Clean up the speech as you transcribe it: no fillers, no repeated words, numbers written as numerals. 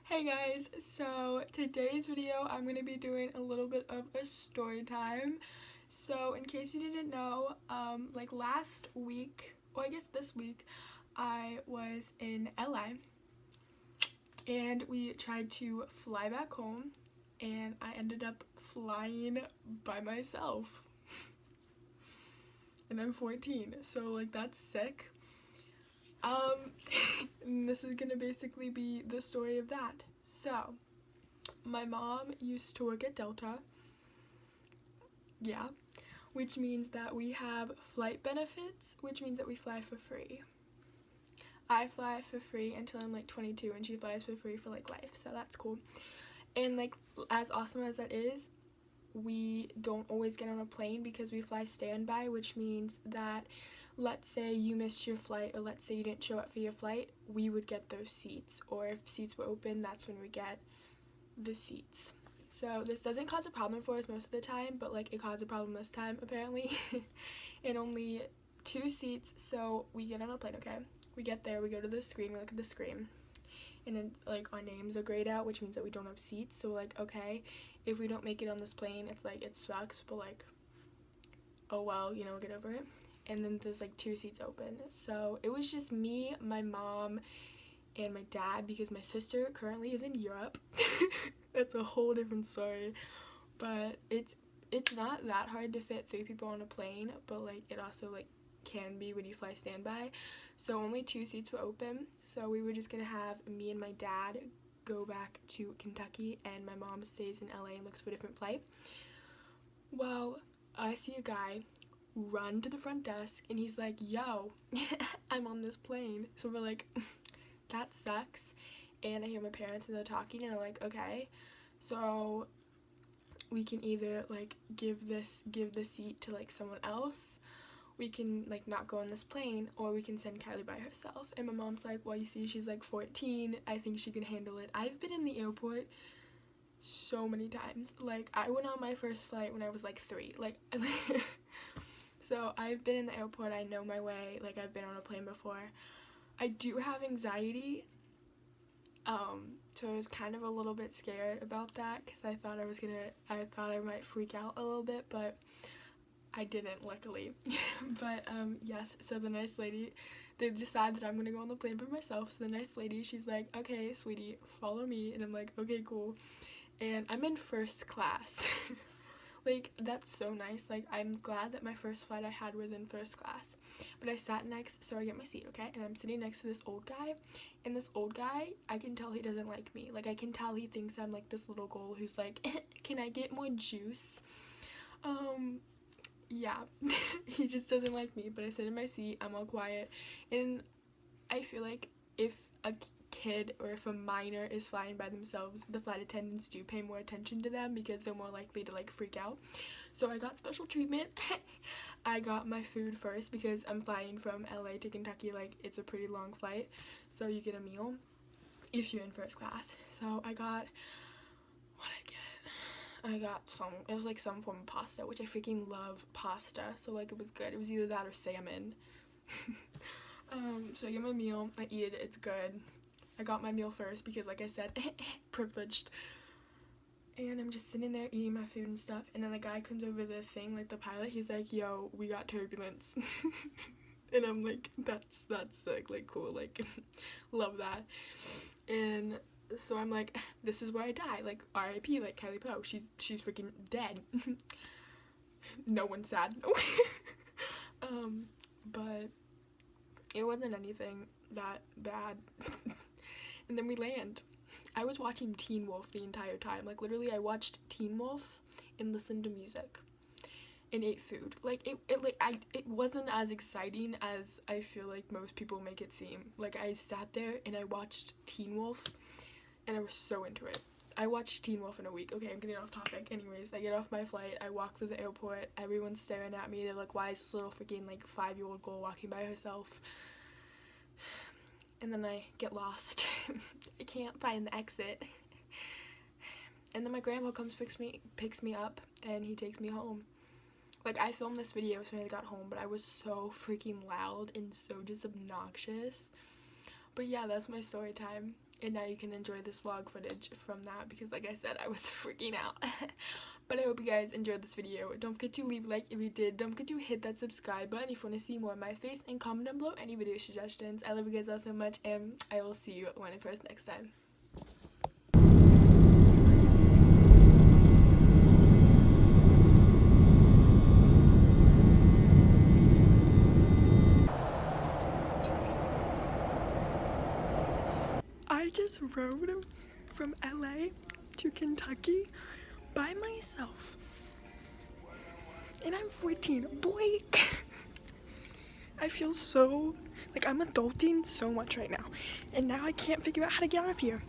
Hey guys, so today's video I'm going to be doing a little bit of a story time. So in case you didn't know, like last week, or I guess this week, I was in LA and we tried to fly back home and I ended up flying by myself. And I'm 14, so like that's sick. And this is gonna basically be the story of that. So, my mom used to work at Delta, yeah, which means that we have flight benefits, which means that we fly for free. I fly for free until I'm like 22 and she flies for free for like life, so that's cool. And like, as awesome as that is, we don't always get on a plane because we fly standby, which means that let's say you missed your flight, or let's say you didn't show up for your flight, we would get those seats, or if seats were open, that's when we get the seats. So this doesn't cause a problem for us most of the time, but like it caused a problem this time apparently. And only 2 seats, so we get on a plane. Okay, we get there, we go to the screen, we look at the screen, and then like our names are grayed out, which means that we don't have seats. So like, okay, if we don't make it on this plane, it's like, it sucks, but like, oh well, you know, get over it. And then there's like 2 seats open, so it was just me, my mom, and my dad, because my sister currently is in Europe. That's a whole different story, but it's not that hard to fit 3 people on a plane, but like it also like can be when you fly standby. So only 2 seats were open, so we were just gonna have me and my dad go back to Kentucky, and my mom stays in LA and looks for a different flight. Well, I see a guy run to the front desk and he's like, yo, I'm on this plane. So we're like, that sucks. And I hear my parents and they're talking, and I'm like, okay, so we can either like give the seat to like someone else, we can like not go on this plane, or we can send Kylie by herself. And my mom's like, well, you see, she's like 14, I think she can handle it. I've been in the airport so many times. Like I went on my first flight when I was like 3, like so I've been in the airport, I know my way, like I've been on a plane before. I do have anxiety, so I was kind of a little bit scared about that, because I thought I might freak out a little bit, but I didn't, luckily. But yes, so the nice lady, they decide that I'm gonna go on the plane by myself, so the nice lady, she's like, okay sweetie, follow me, and I'm like, okay, cool. And I'm in first class. Like, that's so nice. Like, I'm glad that my first flight I had was in first class. But I sat next, so I get my seat, okay? And I'm sitting next to this old guy. And this old guy, I can tell he doesn't like me. Like, I can tell he thinks I'm, like, this little girl who's like, can I get more juice? Yeah. He just doesn't like me. But I sit in my seat, I'm all quiet. And I feel like if a kid or if a minor is flying by themselves, the flight attendants do pay more attention to them because they're more likely to like freak out. So I got special treatment. I got my food first because I'm flying from LA to Kentucky, like it's a pretty long flight, so you get a meal if you're in first class. So I got some, it was like some form of pasta, which I freaking love pasta, so like it was good. It was either that or salmon. So I get my meal, I eat it, it's good. I got my meal first because, like I said, privileged. And I'm just sitting there eating my food and stuff, and then the guy comes over the thing, like the pilot, he's like, yo, we got turbulence. And I'm like, that's sick, like cool, like love that. And so I'm like, this is where I die, like R.I.P. like Kylie Poe, she's freaking dead. No one's sad. But it wasn't anything that bad. And then we land. I was watching Teen Wolf the entire time. Like literally I watched Teen Wolf and listened to music and ate food. Like it wasn't as exciting as I feel like most people make it seem. Like I sat there and I watched Teen Wolf and I was so into it. I watched Teen Wolf in a week. Okay, I'm getting off topic. Anyways, I get off my flight, I walk through the airport, everyone's staring at me. They're like, why is this little freaking like 5-year-old girl walking by herself? And then I get lost. I can't find the exit. And then my grandpa comes, picks me up, and he takes me home. Like, I filmed this video as soon as I got home, but I was so freaking loud and so just obnoxious. But yeah, that's my story time. and now you can enjoy this vlog footage from that, because like I said, I was freaking out. But I hope you guys enjoyed this video. Don't forget to leave a like if you did. Don't forget to hit that subscribe button if you want to see more of my face, and comment down below any video suggestions. I love you guys all so much, and I will see you when I post next time. I just rode from LA to Kentucky by myself, and I'm 14. Boy, I feel so like I'm adulting so much right now, and now I can't figure out how to get out of here.